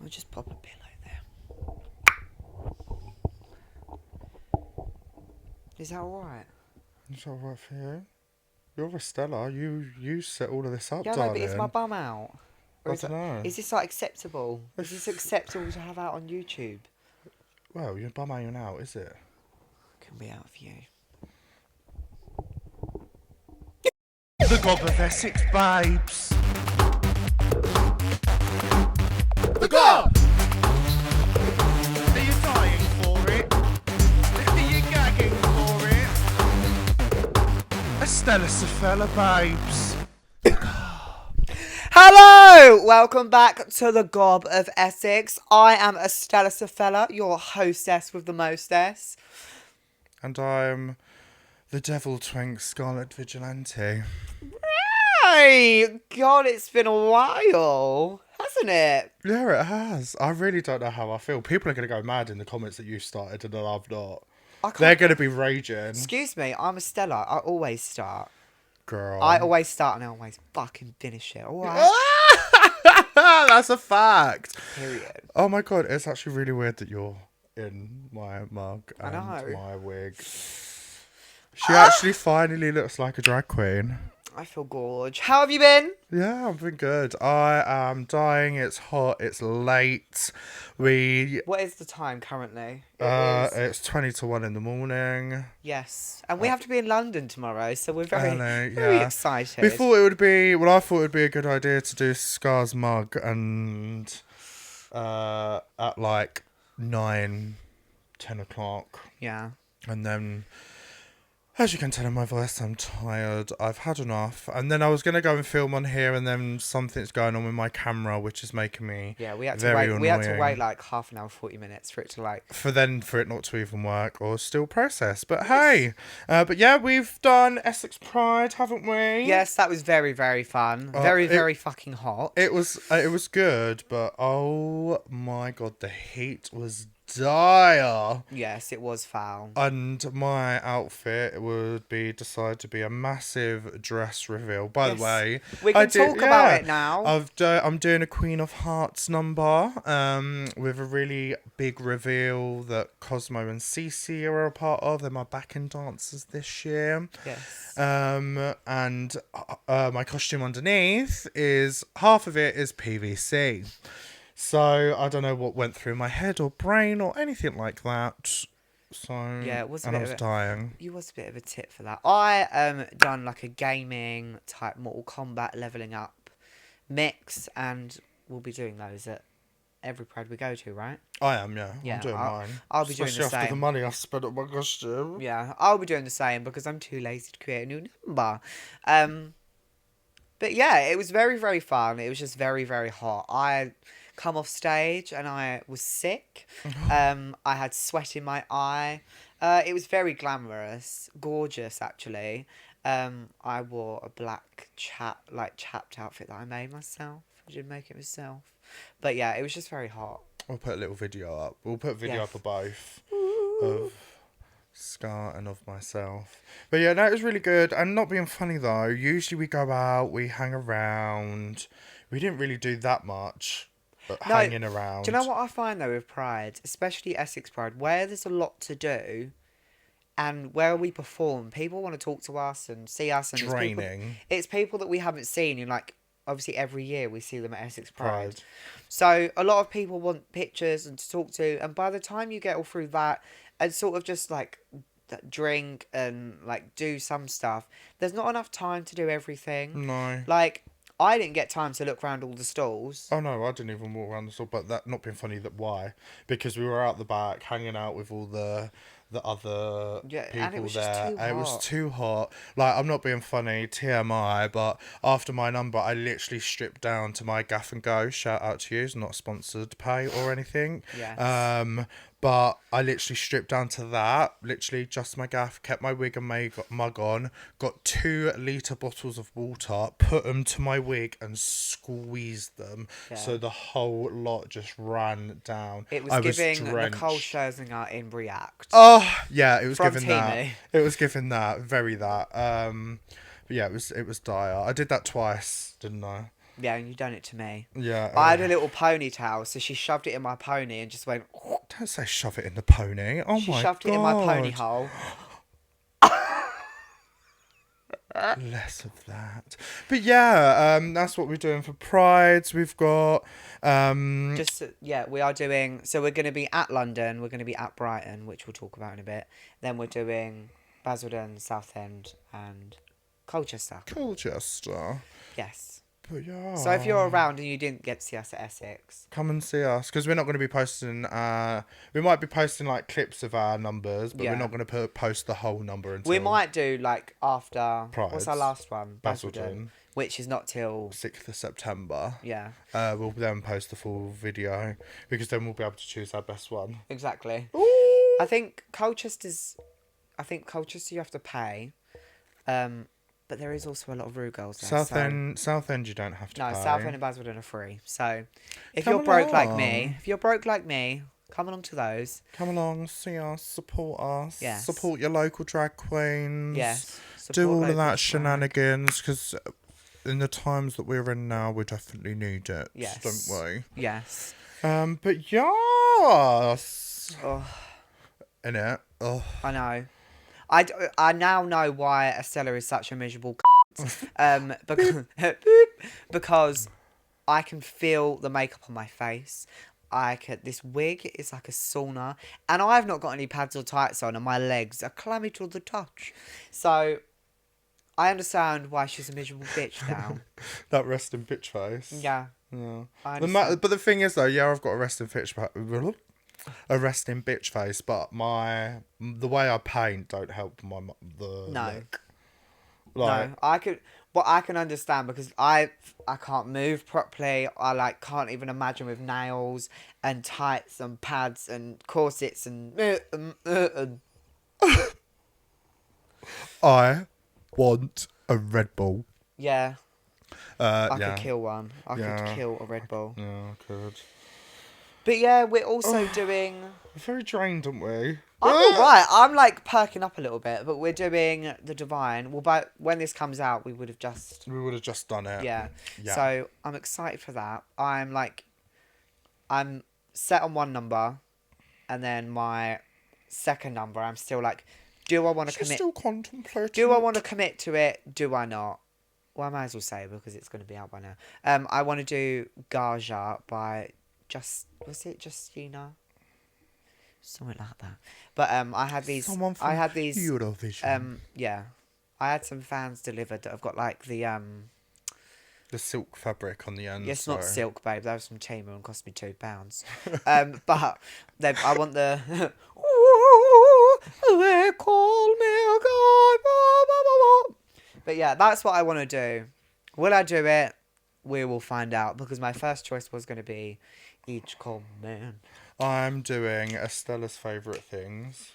I'll just pop a pillow there. Is that alright? Is that alright for you? You're Estella. You set all of this up, Yeah, no, but is my darling. bum out? Or I don't know. is this like acceptable? Is this acceptable to have out on YouTube? Well, your bum ain't out, is it? Can be out for you. The Gob of Essex, babes. The Gob! Are you dying for it? Are you gagging for it? Estella Safella, babes. Hello! Welcome back to the Gob of Essex. I am Estella Safella, your hostess with the mostess. And I'm the Devil Twink Scarlet Vigilante. Hey! God, it's been a while, hasn't it? Yeah, it has. I really don't know how I feel. People are going to go mad in the comments that you started and that I've not. They're going to be raging. Excuse me, I'm Estella. I always start. Girl. I always start and I always fucking finish it. Alright? That's a fact. Period. Oh my god, it's actually really weird that you're in my mug and know. my wig. She actually finally looks like a drag queen. I feel gorge. How have you been? Yeah, I've been good. I am dying. It's hot. It's late. What is the time currently? It's 20 to 1 in the morning. Yes. And we have to be in London tomorrow, so we're very excited. I thought it would be a good idea to do Scar's mug and at like 9, 10 o'clock. Yeah. And then, as you can tell in my voice, I'm tired. I've had enough. And then I was going to go and film on here, and then something's going on with my camera, which is making me we had to very wait. annoying. We had to wait like half an hour, 40 minutes for it to like. For it not to even work or still process. But hey, but yeah, we've done Essex Pride, haven't we? Yes, that was very, very fun. Very fucking hot. It was good, but oh my god, the heat was dire. Yes, it was foul. And my outfit would decided to be a massive dress reveal. By the way, we can talk about it now. I'm doing a Queen of Hearts number with a really big reveal that Kosmo and CC are a part of. They're my backing dancers this year. Yes. And my costume underneath is half of it is PVC. So I don't know what went through my head or brain or anything like that. So yeah, it was. And I was dying. You was a bit of a tip for that. I done like a gaming type Mortal Kombat leveling up mix, and we'll be doing those at every Pride we go to, right? I am, yeah. I'm doing mine. I'll be doing the same. Especially after the money I spent on my costume. Yeah, I'll be doing the same because I'm too lazy to create a new number. But yeah, it was very, very fun. It was just very, very hot. I come off stage and I was sick. I had sweat in my eye. It was very glamorous, gorgeous actually. I wore a black chapped outfit that I made myself. I did make it myself. But yeah, it was just very hot. We'll put a little video up. We'll put a video up of both. Of Scar and of myself. But yeah, no, it was really good. And not being funny though, usually we go out, we hang around. We didn't really do that much. Hanging around. Do you know what I find though with Pride, especially Essex Pride, where there's a lot to do and where we perform, people want to talk to us and see us, and it's people that we haven't seen, and like obviously every year we see them at Essex Pride. So a lot of people want pictures and to talk to, and by the time you get all through that and sort of just like drink and like do some stuff, there's not enough time to do everything. No. Like, I didn't get time to look around all the stalls. Oh no, I didn't even walk around the stall. But that not being funny, that why? Because we were out the back hanging out with all the other people and it was there. Just too hot. It was too hot. Like, I'm not being funny, TMI, but after my number, I literally stripped down to my gaff and go. Shout out to you. It's not sponsored pay or anything. Yes. But I literally stripped down to that. Literally just my gaff, kept my wig and mug on, got 2-litre bottles of water, put them to my wig and squeezed them. Yeah. So the whole lot just ran down. It was giving Nicole Scherzinger in React. Oh, yeah, it was From giving Teamy. that. It was giving that, very that. But yeah, it was dire. I did that twice, didn't I? Yeah, and you done it to me. Yeah. I had a little ponytail, so she shoved it in my pony and just went... Don't say shove it in the pony. Oh She my god. shoved it in my pony hole. Less of that. But yeah, that's what we're doing for Prides. We've got We are doing... So we're going to be at London, we're going to be at Brighton, which we'll talk about in a bit. Then we're doing Basildon, Southend and Colchester. Yes. But yeah. So if you're around and you didn't get to see us at Essex, come and see us, because we're not going to be posting. We might be posting like clips of our numbers, but we're not going to post the whole number until we might do like after Prides. What's our last one? Basildon, which is not till 6th of September. Yeah. We'll then post the full video because then we'll be able to choose our best one. Exactly. Ooh. I think Colchester you have to pay. But there is also a lot of regals there. Southend you don't have to pay. No, Southend and Basildon are free. So if you're broke like me, come along to those. Come along, see us, support us. Yes. Support your local drag queens. Yes. Do all of that shenanigans, because in the times that we're in now, we definitely need it. Yes. Don't we? Yes. But yes. Oh. Innit? Oh. I know. I now know why Estella is such a miserable because I can feel the makeup on my face. This wig is like a sauna, and I've not got any pads or tights on, and my legs are clammy to the touch. So I understand why she's a miserable bitch now. That resting bitch face. Yeah. But the thing is though, I've got a resting bitch face, but the way I paint don't help the look. No, I can understand because I can't move properly. I can't even imagine with nails and tights and pads and corsets and I want a Red Bull. Yeah. I could kill one. I Yeah. could kill a Red Bull. Yeah, I could. But yeah, we're also doing... We're very drained, aren't we? I'm alright. I'm perking up a little bit, but we're doing the Divine. Well, when this comes out, we would have just done it. Yeah. So I'm excited for that. I'm set on one number, and then my second number, I'm still do I want to commit? Still contemplating. Do I want to commit to it? Do I not? Well, I might as well say it because it's going to be out by now. I want to do Gaja by was it Justina? Something like that. But I had these. Someone from Eurovision. Yeah, I had some fans delivered that have got the silk fabric on the end. Yes, not silk, babe. That was from Temu and cost me £2. But I want the. They call me a guy. But yeah, that's what I want to do. Will I do it? We will find out, because my first choice was going to be Each Call Man. I'm doing Estella's favourite things.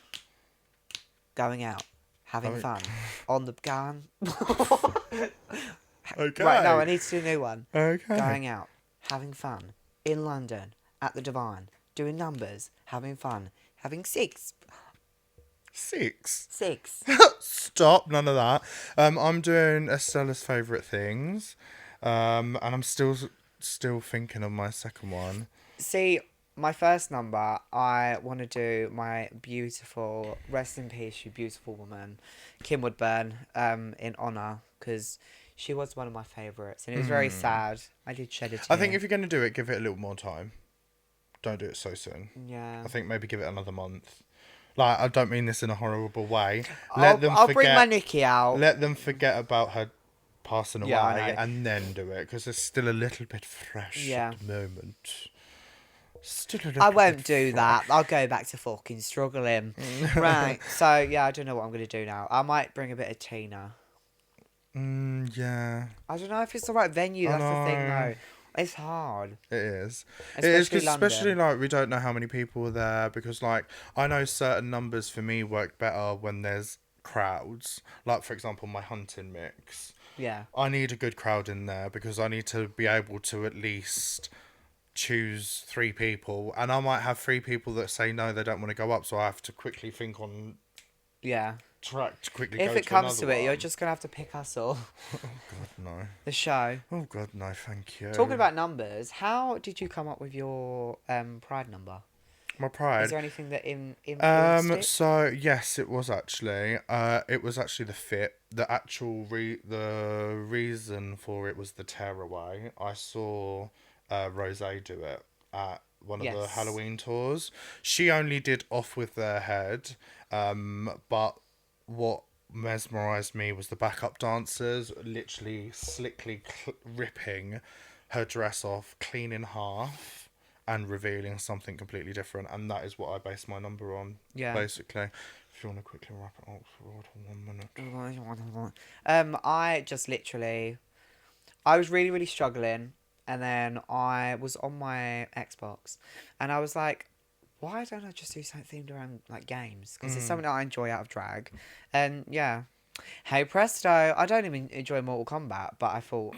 Going out. Having fun. On the gun. Okay. Right, no, I need to do a new one. Okay. Going out. Having fun. In London. At the Divine. Doing numbers. Having fun. Having sex. 6? Stop, none of that. I'm doing Estella's favourite things. And I'm still thinking of my second one. See, my first number, I want to do my beautiful, rest in peace, you beautiful woman, Kim Woodburn, in honour, because she was one of my favourites, and it was very sad. I did shed a tear. I think if you're going to do it, give it a little more time. Don't do it so soon. Yeah. I think maybe give it another month. I don't mean this in a horrible way. I'll bring my Nikki out. Let them forget about her passing away, I know. and then do it, because it's still a little bit fresh at the moment. I won't do that. I'll go back to fucking struggling. Right. So yeah, I don't know what I'm gonna do now. I might bring a bit of Tina. Yeah. I don't know if it's the right venue. That's the thing, though. It's hard. It is. Especially we don't know how many people are there, because I know certain numbers for me work better when there's crowds. For example, my hunting mix. Yeah. I need a good crowd in there, because I need to be able to at least choose 3 people, and I might have 3 people that say no, they don't want to go up, so I have to quickly think on track quickly If go it comes another to it, one. you're just going to have to pick us all. Oh, God, no. The show. Oh, God, no, thank you. Talking about numbers, how did you come up with your Pride number? My Pride. Is there anything that influenced it? So yes, it was actually. It was actually the fit. The actual the reason for it was the tearaway. I saw Rose do it at one of the Halloween tours. She only did off with their head. But what mesmerised me was the backup dancers literally slickly ripping her dress off clean in half and revealing something completely different, and that is what I base my number on. Yeah. Basically, if you want to quickly wrap it up for 1 minute. I just literally, I was really, really struggling, and then I was on my Xbox, and I was like, why don't I just do something themed around like games? Because it's something that I enjoy out of drag, and yeah. Hey presto! I don't even enjoy Mortal Kombat, but I thought.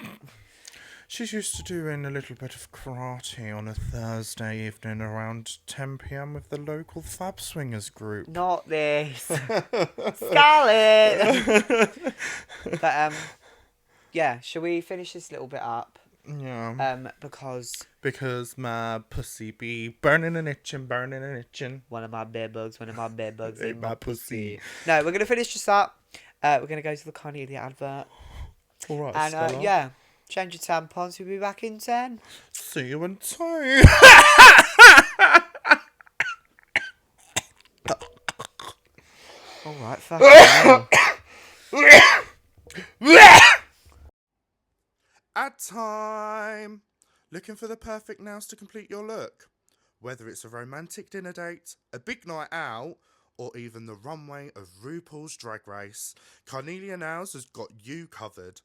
She's used to doing a little bit of karate on a Thursday evening around 10 p.m. with the local Fab Swingers group. Not this. Scarlet! But, yeah, shall we finish this little bit up? Yeah. Because my pussy be burning and itching. One of my bed bugs in my pussy. No, we're going to finish this up. We're going to go to the Carnegie advert. All right, and, Estella. yeah. Change your tampons. We'll be back in 10. See you in 10. Alright, fuck. Ad time! Looking for the perfect nails to complete your look? Whether it's a romantic dinner date, a big night out, or even the runway of RuPaul's Drag Race, Carnelia Nails has got you covered.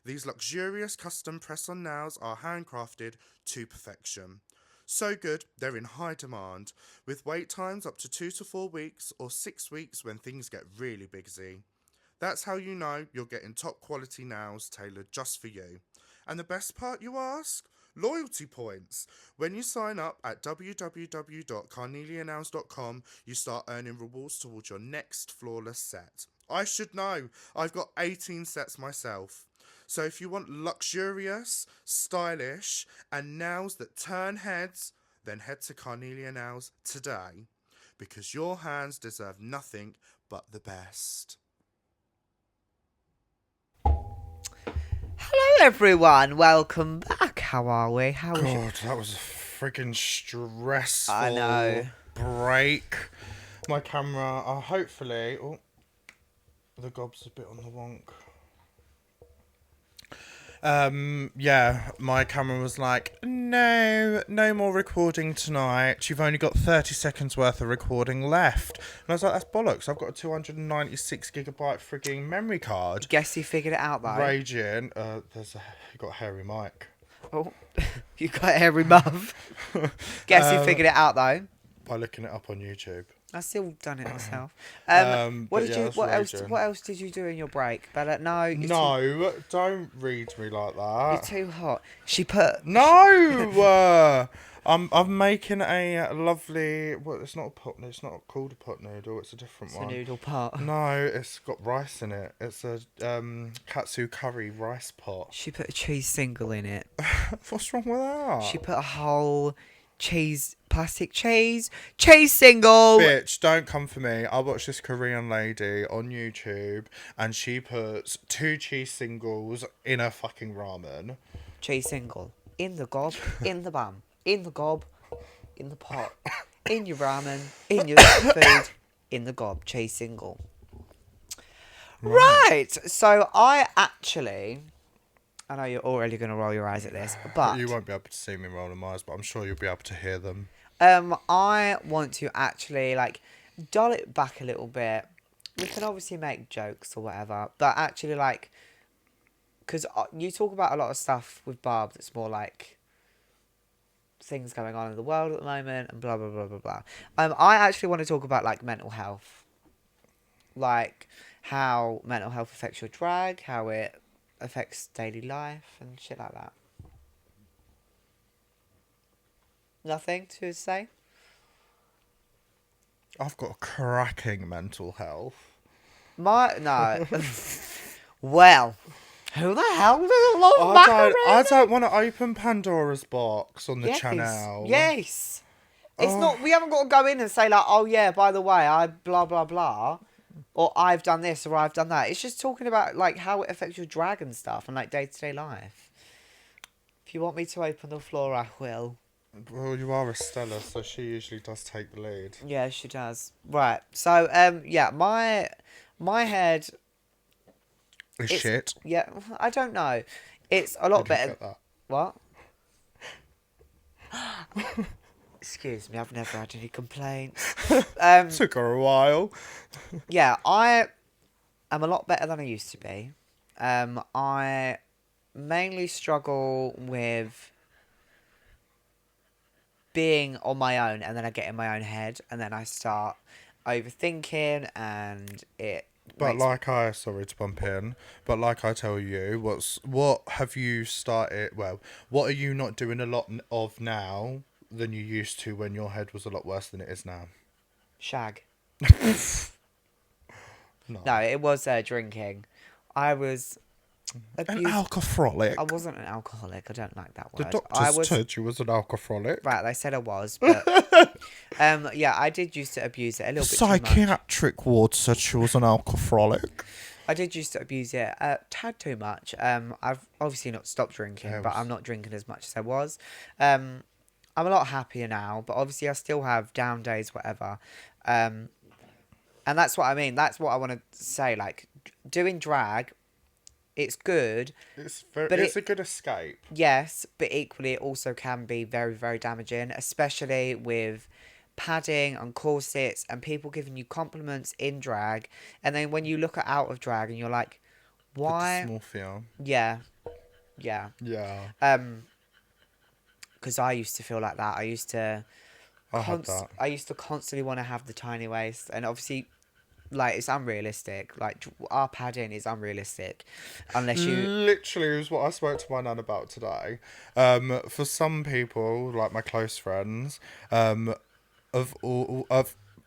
These luxurious custom press-on nails are handcrafted to perfection. So good, they're in high demand, with wait times up to 2 to 4 weeks or 6 weeks when things get really busy. That's how you know you're getting top quality nails tailored just for you. And the best part, you ask? Loyalty points. When you sign up at www.carnelianails.com, you start earning rewards towards your next flawless set. I should know. I've got 18 sets myself. So if you want luxurious, stylish, and nails that turn heads, then head to Carnelia Nails today, because your hands deserve nothing but the best. Hello everyone, welcome back. How are we? God, that was a freaking stressful I know. break. My camera, hopefully... Oh, the gob's a bit on the wonk. Yeah, my camera was like, no more recording tonight. You've only got 30 seconds worth of recording left. And I was like, that's bollocks. I've got a 296 gigabyte frigging memory card. Guess you figured it out though. Raging. You got a hairy mic. Oh, you got a hairy muff. Guess you figured it out though. By looking it up on YouTube. I still done it myself. What else did you do in your break? Bella? No, don't read me like that. You're too hot. She put no. I'm making a lovely. Well, it's not a pot. It's not called a pot noodle. It's a different one. It's a noodle pot. No, it's got rice in it. It's a katsu curry rice pot. She put a cheese single in it. What's wrong with that? She put a whole plastic cheese single. Bitch, don't come for me. I watched this Korean lady on YouTube and she puts 2 cheese singles in a fucking ramen. Cheese single. In the gob, in the bun, in the gob, in the pot, in your ramen, in your food, in the gob. Cheese single. Right. So I know you're already going to roll your eyes at this, but... You won't be able to see me rolling my eyes, but I'm sure you'll be able to hear them. I want to actually, doll it back a little bit. We can obviously make jokes or whatever, but actually, because you talk about a lot of stuff with Barb that's more things going on in the world at the moment and blah, blah, blah, blah, blah. I actually want to talk about, mental health. How mental health affects your drag, how it affects daily life and shit like that. Nothing to say? I've got cracking mental health. No. Well, who the hell doesn't love macaroni? I don't want to open Pandora's box on the Yes. channel. Yes. It's Oh. not. We haven't got to go in and say like, oh yeah, by the way, I blah blah blah, or I've done this or I've done that. It's just talking about like how it affects your drag and stuff and like day-to-day life. If you want me to open the floor, I will. Well, you are Estella, so she usually does take the lead. Yeah, she does. Right. So yeah, my head. Is shit. Yeah, I don't know. It's a lot Did you better. get that? What? Excuse me, I've never had any complaints. Took her a while. Yeah, I am a lot better than I used to be. I mainly struggle with being on my own, and then I get in my own head, and then I start overthinking, and it. But sorry to bump in, but like I tell you, what have you started? Well, what are you not doing a lot of now than you used to when your head was a lot worse than it is now? Shag. No. No, it was drinking. I was An alcoholic. I wasn't an alcoholic. I don't like that The word. doctors said you was an alcoholic. Right, they said I was, but yeah, I did used to abuse it a little bit too much. Psychiatric ward said she was an alcoholic. I did used to abuse it a tad too much. I've obviously not stopped drinking, but I'm not drinking as much as I was. I'm a lot happier now, but obviously I still have down days, whatever. And that's what I mean. That's what I want to say. Like, doing drag, it's good. It's a good escape. Yes, but equally it also can be very, very damaging, especially with padding and corsets and people giving you compliments in drag. And then when you look at out of drag and you're like, why? The dysmorphia. Yeah. Yeah. Yeah. Because I used to feel like that. I used to constantly want to have the tiny waist, and obviously, like, it's unrealistic. Like, our padding is unrealistic, unless you literally was what I spoke to my nan about today. For some people, like my close friends, have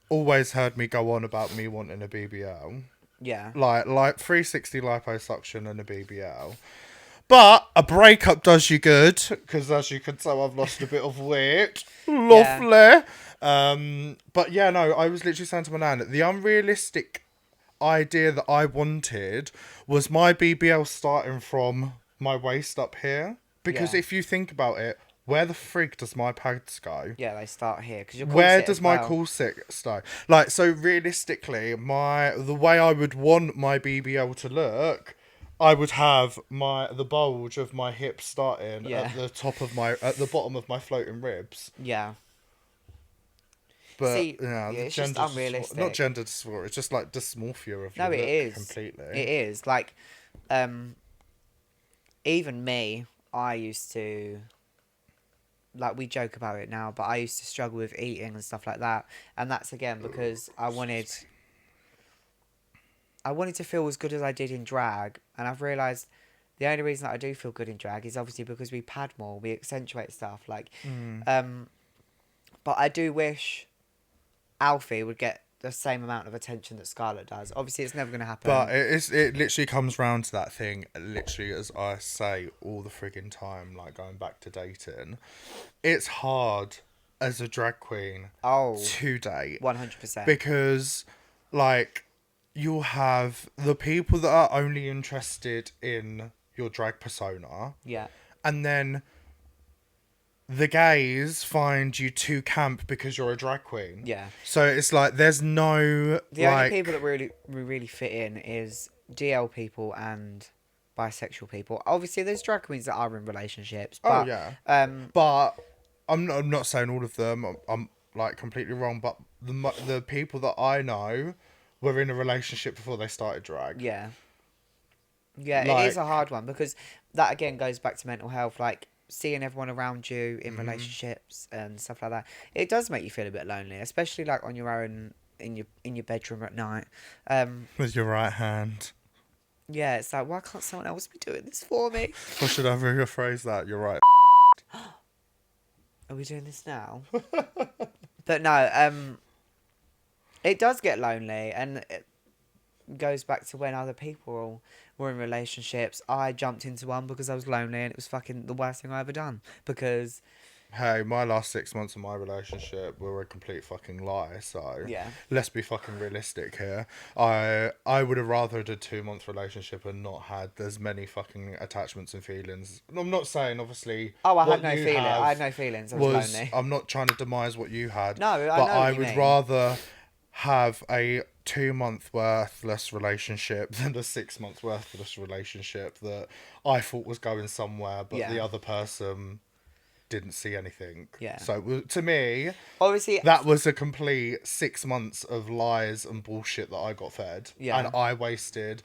always heard me go on about me wanting a BBL. Yeah. Like 360 liposuction and a BBL. But a breakup does you good, because as you can tell, I've lost a bit of weight. Lovely. Yeah. But yeah, no, I was literally saying to my nan, the unrealistic idea that I wanted was my BBL starting from my waist up here. Because if you think about it, where the frig does my pads go? Yeah, they start here. Where does my corset start? Like, so realistically, the way I would want my BBL to look, I would have the bulge of my hips starting at the bottom of my floating ribs. Yeah. But see, it's just unrealistic. Not gender dysphoria. It's just like dysmorphia of your look. It is completely. It is like, even me. I used to. Like, we joke about it now, but I used to struggle with eating and stuff like that, and that's again because I wanted to feel as good as I did in drag, and I've realised the only reason that I do feel good in drag is obviously because we pad more, we accentuate stuff, like, but I do wish Alfie would get the same amount of attention that Scarlett does. Obviously, it's never going to happen. But it literally comes round to that thing, literally, as I say all the frigging time, like going back to dating. It's hard as a drag queen to date. 100%. Because, like, you'll have the people that are only interested in your drag persona. Yeah. And then the gays find you too camp because you're a drag queen. Yeah. So it's like there's no the only people that really fit in is DL people and bisexual people. Obviously, there's drag queens that are in relationships. But, but I'm not saying all of them. I'm like completely wrong. But the people that I know were in a relationship before they started drag. Yeah. Yeah, it is a hard one because that again goes back to mental health. Like, seeing everyone around you in relationships and stuff like that, it does make you feel a bit lonely, especially like on your own in your bedroom at night. With your right hand. Yeah, it's like, why can't someone else be doing this for me? Or should I rephrase that? You're right. Are we doing this now? But no, it does get lonely, and goes back to when other people were in relationships. I jumped into one because I was lonely, and it was fucking the worst thing I ever done. Because hey, my last 6 months of my relationship were a complete fucking lie. So yeah, let's be fucking realistic here. I would have rather had a 2 month relationship and not had as many fucking attachments and feelings. I'm not saying obviously. oh, I what had no you feeling. have I had no feelings. I was lonely. I'm not trying to demise what you had. No, I but know what I you would mean. rather have a 2 month worthless relationship than a 6 month worthless relationship that I thought was going somewhere, but Yeah. the other person didn't see anything. Yeah. So to me, Obviously, that was a complete 6 months of lies and bullshit that I got fed. Yeah. And I wasted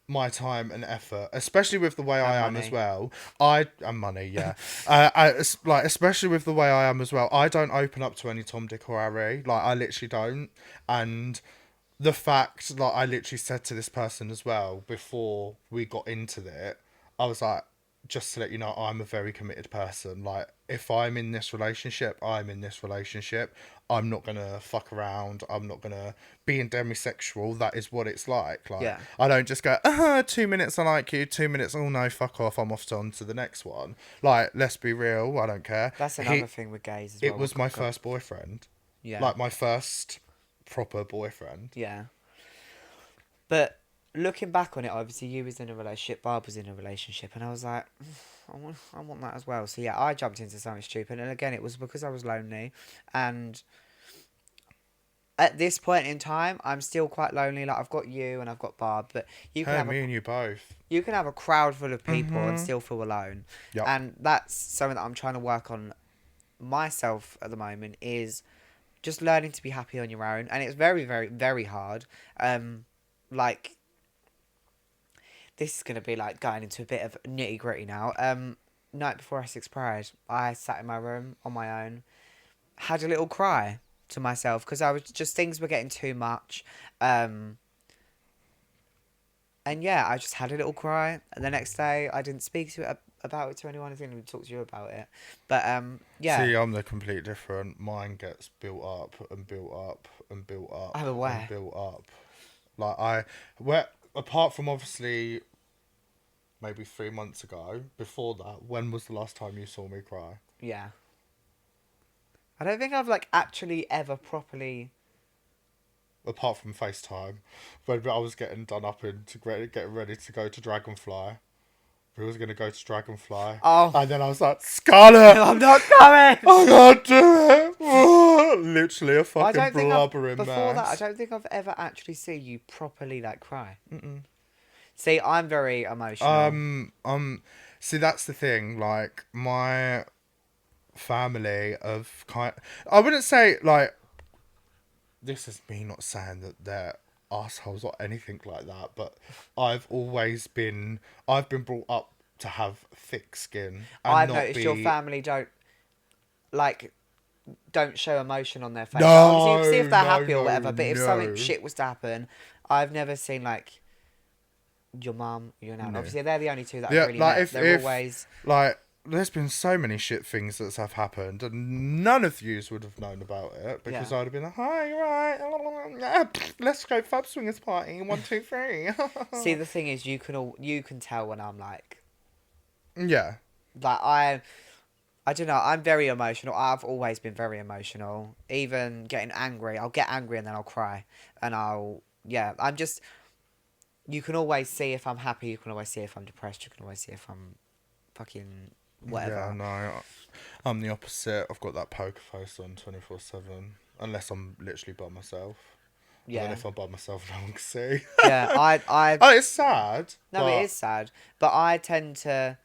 my time and effort, especially with the way I am as money. well. And money, yeah. Like especially with the way I am as well. I don't open up to any Tom, Dick, or Harry. Like I literally don't. And the fact that I literally said to this person as well before we got into it, I was like, just to let you know, I'm a very committed person. Like, if I'm in this relationship, I'm in this relationship. I'm not gonna fuck around. I'm not gonna be in demisexual. That is what it's like. Like, Yeah. I don't just go, 2 minutes I like you, 2 minutes, oh no, fuck off, I'm off on to the next one. Like, let's be real, I don't care. That's another thing with gays as well. It was my first boyfriend. Yeah. Like, my first proper boyfriend. Yeah. But looking back on it, obviously you was in a relationship, Barb was in a relationship, and I was like, I want that as well. So yeah, I jumped into something stupid, and again, it was because I was lonely, and at this point in time, I'm still quite lonely. Like I've got you and I've got Barb, but you can Hey, have me and you both. you can have a crowd full of people and still feel alone. Yep. And that's something that I'm trying to work on myself at the moment, is just learning to be happy on your own, and it's very, very, very hard. Like this is gonna be like going into a bit of nitty gritty now. Night before Essex Pride, I sat in my room on my own, had a little cry to myself because I was just, things were getting too much. And yeah, I just had a little cry. And the next day, I didn't speak to it about it to anyone. I didn't even talk to you about it. But yeah. See, I'm the complete different. Mine gets built up and built up and built up I'm aware. and built up. Like apart from obviously maybe 3 months ago, before that, when was the last time you saw me cry? Yeah. I don't think I've like actually ever properly. Apart from FaceTime, when I was getting done up and getting ready to go to Dragonfly. We was going to go to Dragonfly. Oh. And then I was like, Scarlett! I'm not coming! I can't do it! Literally a fucking blubbering mess. Before that, I don't think I've ever actually seen you properly like cry. See, I'm very emotional. See, that's the thing. Like, my family of I wouldn't say, like, this is me not saying that they're assholes or anything like that, but I've been brought up to have thick skin. And I've not noticed your family don't show emotion on their face. No, Obviously, you can see if they're happy no, or whatever, but if no. something shit was to happen, I've never seen like your mum, your nan. No. Obviously, they're the only two that Yeah, I've really like met. They're always like, there's been so many shit things that have happened, and none of yous would have known about it because Yeah. I'd have been like, "Hi, you right? Let's go Fab Swingers party. 1, 2, 3." See, the thing is, you can tell when I'm like Yeah. I don't know. I'm very emotional. I've always been very emotional. Even getting angry, I'll get angry and then I'll cry, and I'm just. You can always see if I'm happy. You can always see if I'm depressed. You can always see if I'm fucking whatever. Yeah, no, I'm the opposite. I've got that poker face on 24/7, unless I'm literally by myself. Yeah. And then if I'm by myself, no one can see. Yeah, I. Oh, it's sad. No, it is sad, but I tend to.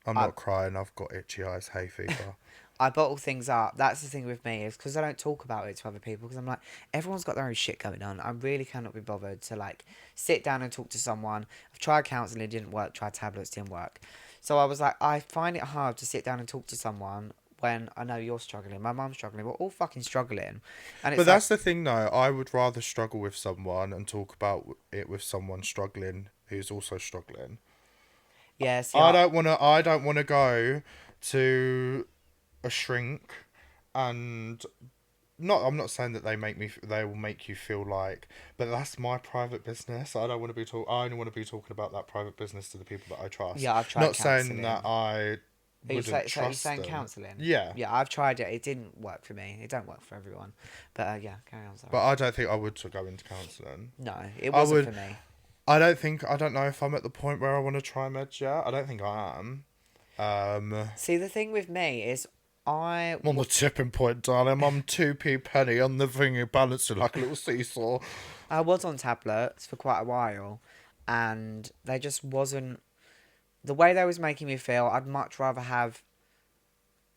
I'm not crying. I've got itchy eyes, hay fever. I bottle things up. That's the thing with me, is because I don't talk about it to other people, because I'm like, everyone's got their own shit going on. I really cannot be bothered to like sit down and talk to someone. I've tried counselling, it didn't work. Tried tablets, didn't work. So I was like, I find it hard to sit down and talk to someone when I know you're struggling. My mum's struggling. We're all fucking struggling. And it's But that's the thing, though. I would rather struggle with someone and talk about it with someone struggling who's also struggling. Yeah, see, I don't want to go to a shrink and I'm not saying that they will make you feel like, but that's my private business. I don't want to be I only want to be talking about that private business to the people that I trust. Yeah, I've tried Not counselling. saying that I wouldn't So you're trust saying them. counselling? Yeah. Yeah, I've tried it. It didn't work for me. It don't work for everyone. But yeah, carry on. Sorry. But I don't think I would to go into counselling. No, it wasn't for me. I don't know if I'm at the point where I want to try meds yet. I don't think I am. See, the thing with me is I'm on the tipping point, darling. I'm 2p penny on the thingy, balancing like a little seesaw. I was on tablets for quite a while, and they just wasn't the way they was making me feel. I'd much rather have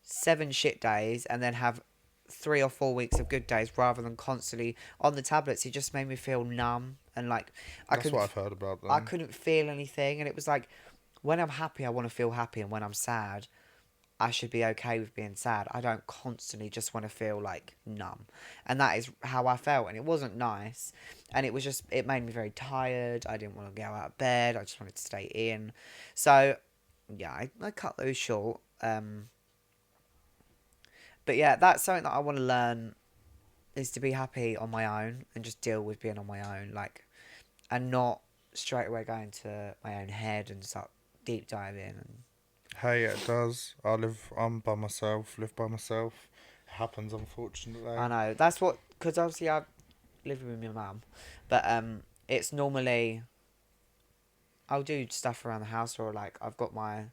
7 shit days and then have 3 or 4 weeks of good days rather than constantly on the tablets. It just made me feel numb and like That's what I've heard about them. I couldn't feel anything, and it was like when I'm happy, I want to feel happy, and when I'm sad, I should be okay with being sad. I don't constantly just want to feel like numb. And that is how I felt. And it wasn't nice. And it made me very tired. I didn't want to go out of bed. I just wanted to stay in. So, yeah, I cut those short. But yeah, that's something that I want to learn is to be happy on my own and just deal with being on my own. And not straight away go into my own head and start deep diving and hey, it does. I'm by myself, live by myself. It happens, unfortunately. I know. That's what... Because obviously I live with my mum. But it's normally... I'll do stuff around the house, or like I've got my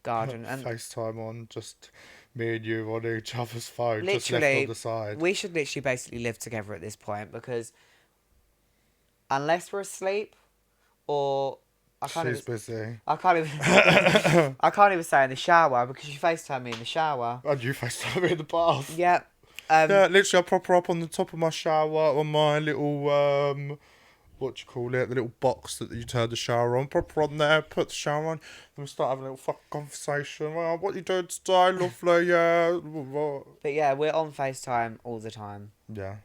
garden and FaceTime on, just me and you on each other's phone, literally, just left on the side. We should literally basically live together at this point, because unless we're asleep or... She's busy. I can't even. I can't even stay in the shower because you FaceTime me in the shower. And you FaceTime me in the bath. Yeah. Yeah, literally, I prop her up on the top of my shower on my little what do you call it? The little box that you turn the shower on. Prop her on there. Put the shower on. Then we start having a little fucking conversation. Well, what you doing today, lovely? Yeah. But yeah, we're on FaceTime all the time. Yeah.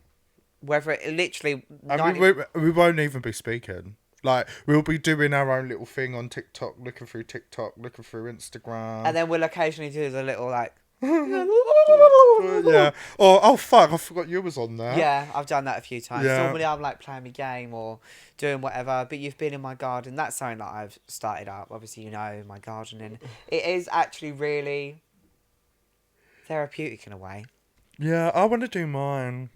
Whether it literally. We won't even be speaking. Like, we'll be doing our own little thing on TikTok, looking through Instagram. And then we'll occasionally do the little, like... yeah. Oh, fuck, I forgot you was on there. Yeah, I've done that a few times. Yeah. Normally I'm, like, playing my game or doing whatever, but you've been in my garden. That's something that I've started up. Obviously, you know, my gardening. It is actually really therapeutic in a way. Yeah, I want to do mine,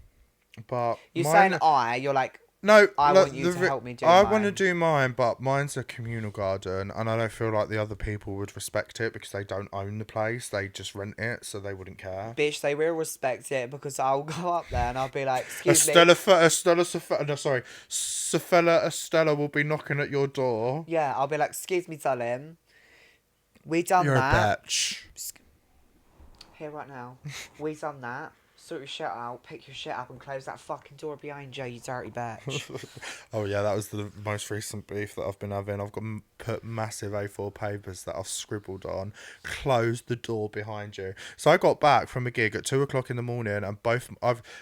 but... You're saying you're like... No, I want you to help me do I mine. want to do mine, but mine's a communal garden, and I don't feel like the other people would respect it because they don't own the place. They just rent it, so they wouldn't care. Bitch, they will respect it because I'll go up there and I'll be like, excuse me. Estella will be knocking at your door. Yeah, I'll be like, excuse me, darling. We done You're that. You're a bitch. Here right now. We done that. Sort your shit out, pick your shit up and close that fucking door behind you, you dirty bitch. Oh yeah, that was the most recent beef that I've been having. I've got put massive A4 papers that I've scribbled on. Close the door behind you. So I got back from a gig at 2 o'clock in the morning, and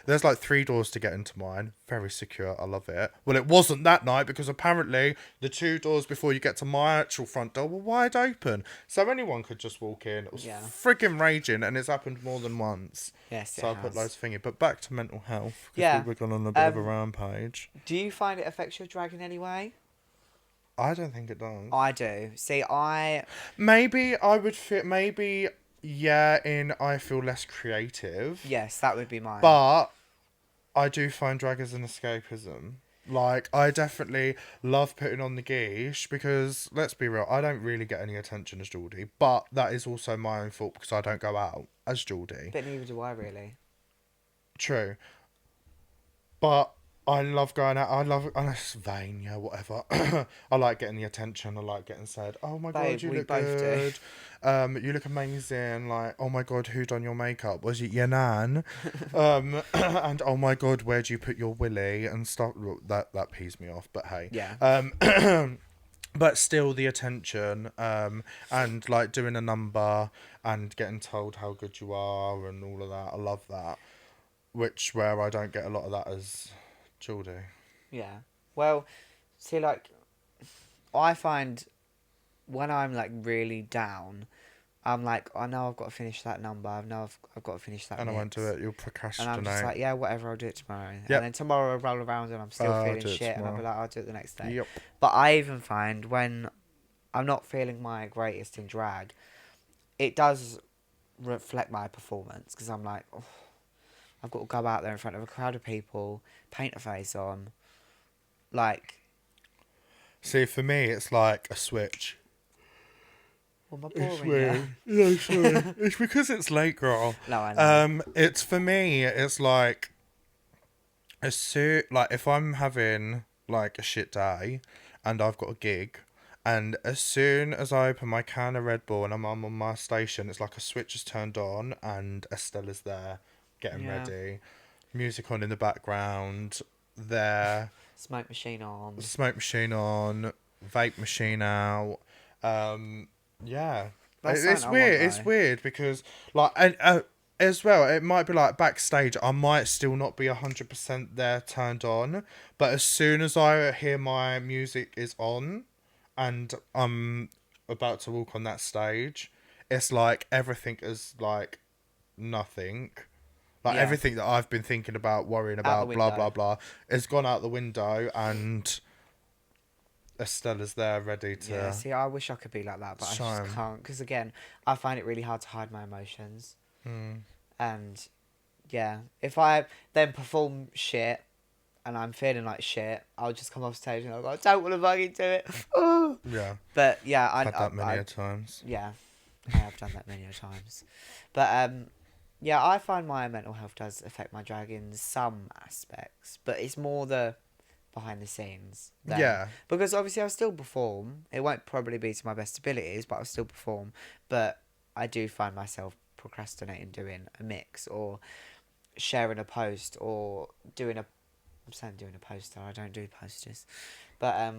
there's like 3 doors to get into mine. Very secure, I love it. Well, it wasn't that night because apparently the 2 doors before you get to my actual front door were wide open, so anyone could just walk in. It was frigging raging, and it's happened more than once. Yes, so I put loads of thingy. But back to mental health, because we've gone on a bit of a rampage. Do you find it affects your dragon anyway? I don't think it does. I do. See, maybe I would fit. Maybe I feel less creative. Yes, that would be mine. But I do find drag as an escapism. Like, I definitely love putting on the guiche because, let's be real, I don't really get any attention as Geordie, but that is also my own fault because I don't go out as Geordie. But neither do I, really. True. But I love going out. It's vain, whatever. I like getting the attention. I like getting said, oh my God, you look good. You look amazing. Like, oh my God, who done your makeup? Was it your nan? And oh my God, where'd you put your willy and stuff? That pees me off, but hey. Yeah. But still the attention, and like doing a number and getting told how good you are and all of that. I love that. Where I don't get a lot of that as Geordie. Yeah. Well, see, like, I find when I'm, like, really down, I'm like, I know I've got to finish that number. I know I've got to finish that And I won't do mix. it. You'll And procrastinate. I'm just like, yeah, whatever, I'll do it tomorrow. Yep. And then tomorrow I'll roll around and I'm still I'll feeling do it shit. And I'll be tomorrow. like, I'll do it the next day. Yep. But I even find when I'm not feeling my greatest in drag, it does reflect my performance. Because I'm like, oh, I've got to go out there in front of a crowd of people, paint a face on. Like... See, for me, it's like a switch. Well, am I It's boring weird. No, sorry. It's because it's late, girl. No, I know. It's for me. It's like like if I'm having like a shit day, and I've got a gig, and as soon as I open my can of Red Bull and I'm on my station, it's like a switch is turned on and Estella's there, getting ready, music on in the background, there. Smoke machine on. Smoke machine on, vape machine out. Yeah. It's weird. It's weird because, like, and as well, it might be like backstage, I might still not be 100% there turned on, but as soon as I hear my music is on and I'm about to walk on that stage, it's like everything is like nothing. Like everything that I've been thinking about, worrying about, blah, blah, blah, has gone out the window and Estella's there ready to... Yeah, see, I wish I could be like that, but I just can't. Because, again, I find it really hard to hide my emotions. And, yeah, if I then perform shit and I'm feeling like shit, I'll just come off stage and I'll go, I don't want to fucking do it. Yeah. But, yeah, I've had that many times. Yeah, I have done that many times. But, yeah, I find my mental health does affect my drag in some aspects, but it's more the behind the scenes. Yeah. Because obviously I'll still perform. It won't probably be to my best abilities, but I'll still perform. But I do find myself procrastinating doing a mix or sharing a post or doing a... I'm saying doing a poster. I don't do posters. But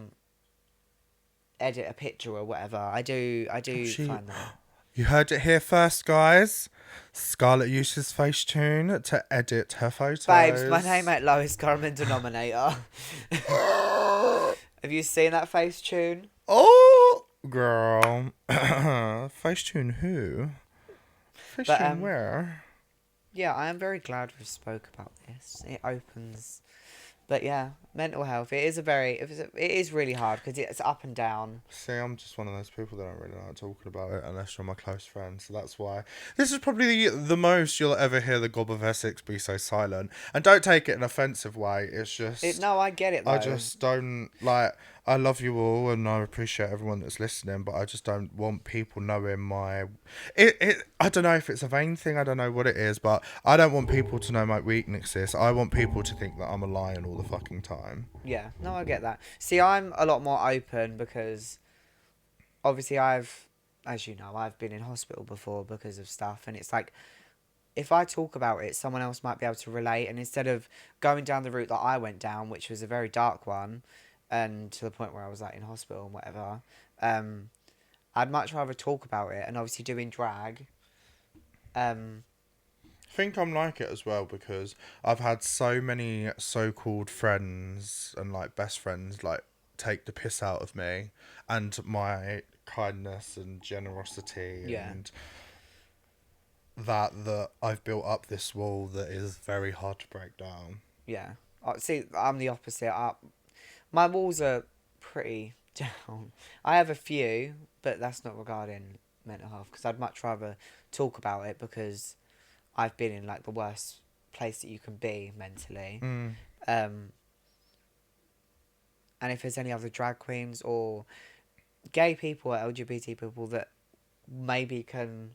edit a picture or whatever. I do find that. You heard it here first, guys. Scarlett uses Facetune to edit her photos. Babes, my name ain't lowest common denominator. Have you seen that Facetune? Oh, girl. Facetune who? Facetune where? Yeah, I am very glad we spoke about this. It opens... But yeah, mental health. It is really hard because it's up and down. See, I'm just one of those people that don't really like talking about it unless you're my close friend. So that's why this is probably the most you'll ever hear the Gob of Essex be so silent. And don't take it in an offensive way. It's just... No, I get it though. I just don't like... I love you all and I appreciate everyone that's listening, but I just don't want people knowing my... I don't know if it's a vain thing, I don't know what it is, but I don't want people to know my weaknesses. I want people to think that I'm a lion all the fucking time. Yeah, no, I get that. See, I'm a lot more open because obviously as you know, I've been in hospital before because of stuff, and it's like, if I talk about it, someone else might be able to relate, and instead of going down the route that I went down, which was a very dark one, and to the point where I was like in hospital and whatever, I'd much rather talk about it, and obviously doing drag. I think I'm like it as well because I've had so many so-called friends and like best friends like take the piss out of me and my kindness and generosity and that I've built up this wall that is very hard to break down. Yeah. See, I'm the opposite. My walls are pretty down. I have a few, but that's not regarding mental health because I'd much rather talk about it because I've been in like the worst place that you can be mentally. And if there's any other drag queens or gay people or LGBT people that maybe can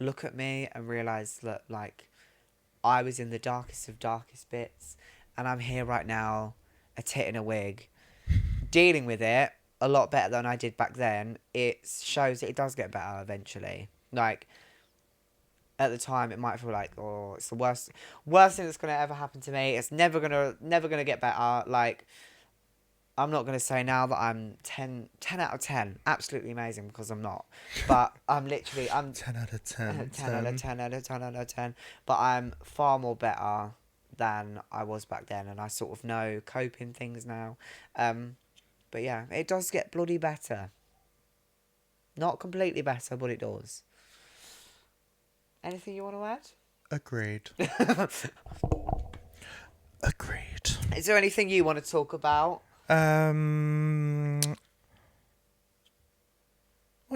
look at me and realise that like I was in the darkest of darkest bits and I'm here right now, a tit in a wig, dealing with it a lot better than I did back then. It shows that it does get better eventually. Like, at the time, it might feel like, oh, it's the worst thing that's gonna ever happen to me. It's never gonna get better. Like, I'm not gonna say now that I'm 10 out of 10, absolutely amazing, because I'm not. But I'm 10 out of 10. 10 out of 10 out of 10 out of 10. But I'm far more better than I was back then, and I sort of know coping things now. But yeah, it does get bloody better. Not completely better, but it does. Anything you want to add? Agreed. Agreed. Is there anything you want to talk about? What are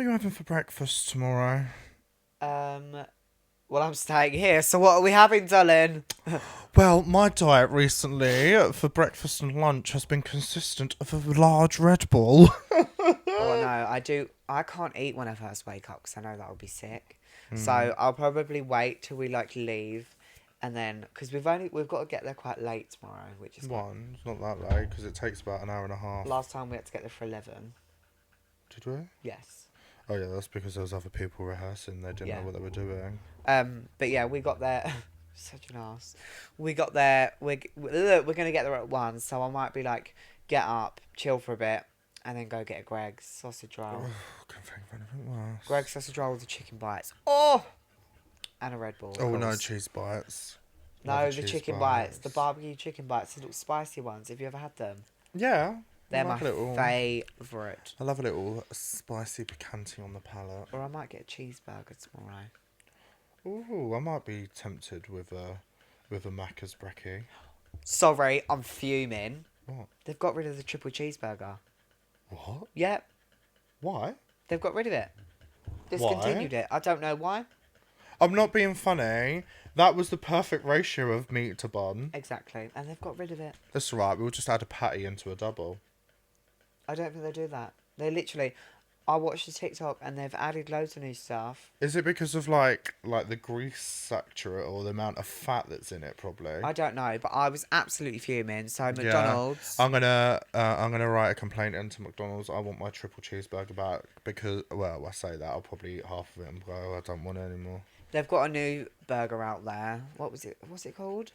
you having for breakfast tomorrow? Well, I'm staying here, so what are we having, darling? Well, my diet recently for breakfast and lunch has been consistent of a large Red Bull. Oh, no, I can't eat when I first wake up because I know that I'll be sick. So I'll probably wait till we, like, leave. And then, because we've got to get there quite late tomorrow, which is... It's not that late because it takes about an hour and a half. Last time we had to get there for 11. Did we? Yes. Oh, yeah, that's because there was other people rehearsing. They didn't know what they were doing. But yeah, we got there... Such an ass. We got there... We're going to get there at 1, so I might be like, get up, chill for a bit, and then go get a Greg's sausage roll. Can't think of anything worse. Greg's sausage roll with the chicken bites. Oh! And a Red Bull. Oh, no, cheese bites. No, the chicken bites. The barbecue chicken bites. The little spicy ones. Have you ever had them? Yeah. They're my favourite. I love a little spicy picanti on the palate. Or I might get a cheeseburger tomorrow. Ooh, I might be tempted with a Macca's brekkie. Sorry, I'm fuming. What? They've got rid of the triple cheeseburger. What? Yep. Why? They've got rid of it. Discontinued it. I don't know why. I'm not being funny. That was the perfect ratio of meat to bun. Exactly. And they've got rid of it. That's right. We'll just add a patty into a double. I don't think they do that. They literally... I watched the TikTok and they've added loads of new stuff. Is it because of like the grease saturate or the amount of fat that's in it? Probably. I don't know, but I was absolutely fuming. So McDonald's. Yeah. I'm gonna write a complaint into McDonald's. I want my triple cheeseburger back because I say that I'll probably eat half of it and go, I don't want it anymore. They've got a new burger out there. What's it called?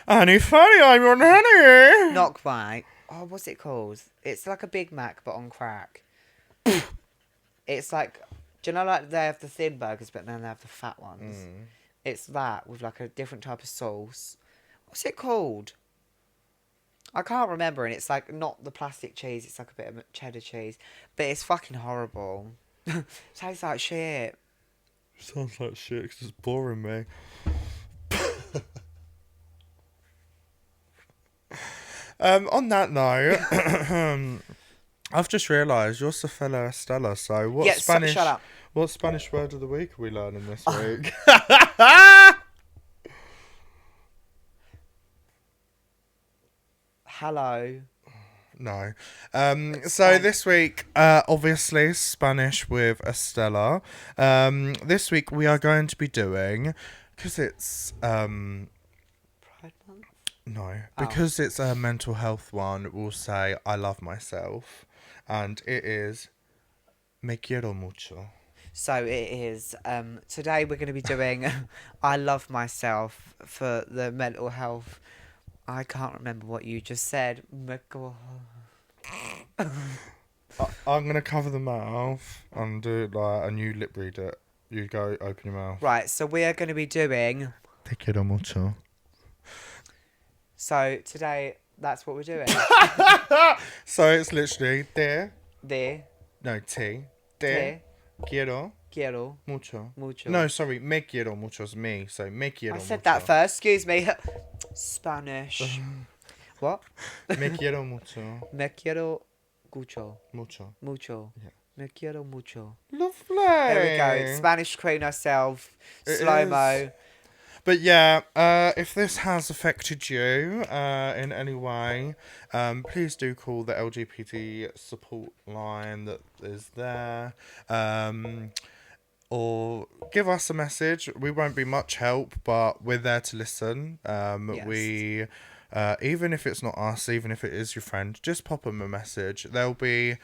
Honey, funny, I'm on honey. Not quite. Oh, what's it called? It's like a Big Mac but on crack. It's like, do you know, like they have the thin burgers, but then they have the fat ones. It's that with like a different type of sauce. What's it called? I can't remember, and it's like not the plastic cheese. It's like a bit of cheddar cheese, but it's fucking horrible. Tastes like shit. Sounds like shit because it's boring me. On that note, I've just realised you're Sophia Estella, so what Spanish? Shut up. What Spanish word of the week are we learning this week? Hello. No. So this week, obviously Spanish with Estella. This week we are going to be doing, because it's Pride Month? no, because it's a mental health one. We'll say I love myself, and it is me quiero mucho. So it is. Today we're going to be doing I love myself for the mental health. I can't remember what you just said. I'm gonna cover the mouth and do it and you lip read it. You go open your mouth. Right, so we are going to be doing... Te quiero mucho. So today, that's what we're doing. So it's literally te. Te Quiero quiero mucho. mucho. No, sorry, me quiero mucho is me. So me quiero mucho. I said that first. Excuse me. Spanish. What? Me quiero mucho. Me quiero mucho. Mucho. Mucho. Yeah. Me quiero mucho. Lovely. There we go. Spanish queen herself. Slow-mo. But yeah, if this has affected you in any way, please do call the LGBT support line that is there. Or give us a message. We won't be much help, but we're there to listen. Yes. We, even if it's not us, even if it is your friend, just pop them a message. They'll be,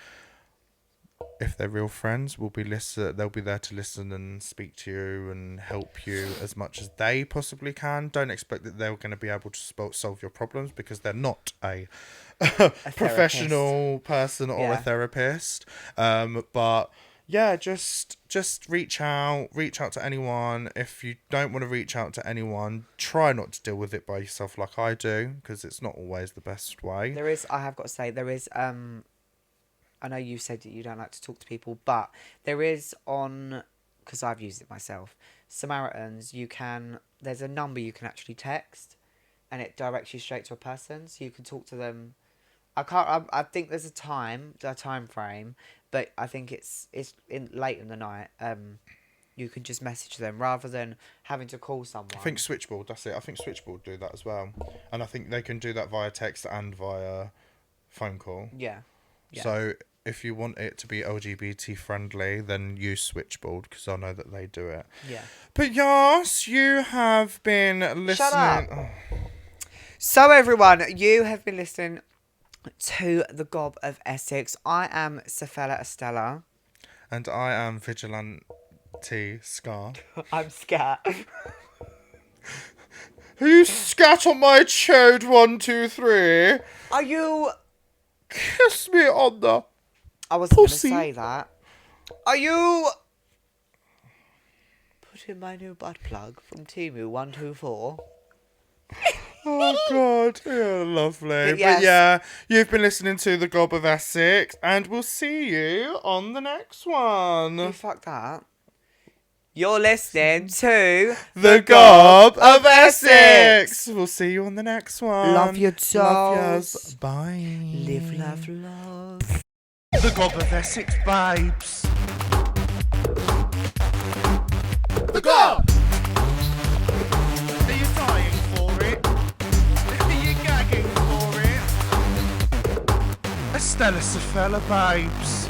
if they're real friends, they'll be there to listen and speak to you and help you as much as they possibly can. Don't expect that they're going to be able to solve your problems because they're not a professional person or a therapist. But yeah, just reach out to anyone. If you don't want to reach out to anyone, try not to deal with it by yourself like I do, because it's not always the best way. I have got to say, there is a I know you said that you don't like to talk to people, but there is because I've used it myself, Samaritans, there's a number you can actually text, and it directs you straight to a person, so you can talk to them. I think there's a time frame, but I think it's late in the night. You can just message them rather than having to call someone. I think Switchboard, that's it. I think Switchboard do that as well. And I think they can do that via text and via phone call. Yeah. So if you want it to be LGBT friendly, then use Switchboard, because I know that they do it. Yeah. But yes, you have been listening. Shut up. So everyone, you have been listening to the Gob of Essex. I am Estella. And I am Vigilante Scar. I'm scat. You scat on my chode 1, 2, 3. Are you... Kiss me on the I wasn't going to pussy. say that. Are you... Put in my new butt plug from Temu 124. Oh God, yeah, lovely. But yes. But yeah, you've been listening to the Gob of Essex, and we'll see you on the next one. You fuck that. You're listening to The Gob of Essex. We'll see you on the next one. Love your dolls. Love yous. Bye. Live, love, love. The Gob of Essex babes. The Gob! Are you dying for it? Are you gagging for it? Estella Safella babes.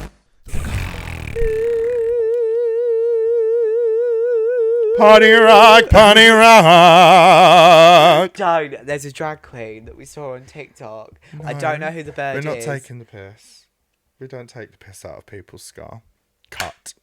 Party rock, party rock. Don't. There's a drag queen that we saw on TikTok. I don't know who the bird We're is. not taking the piss. We don't take the piss out of people's Scar. Cut.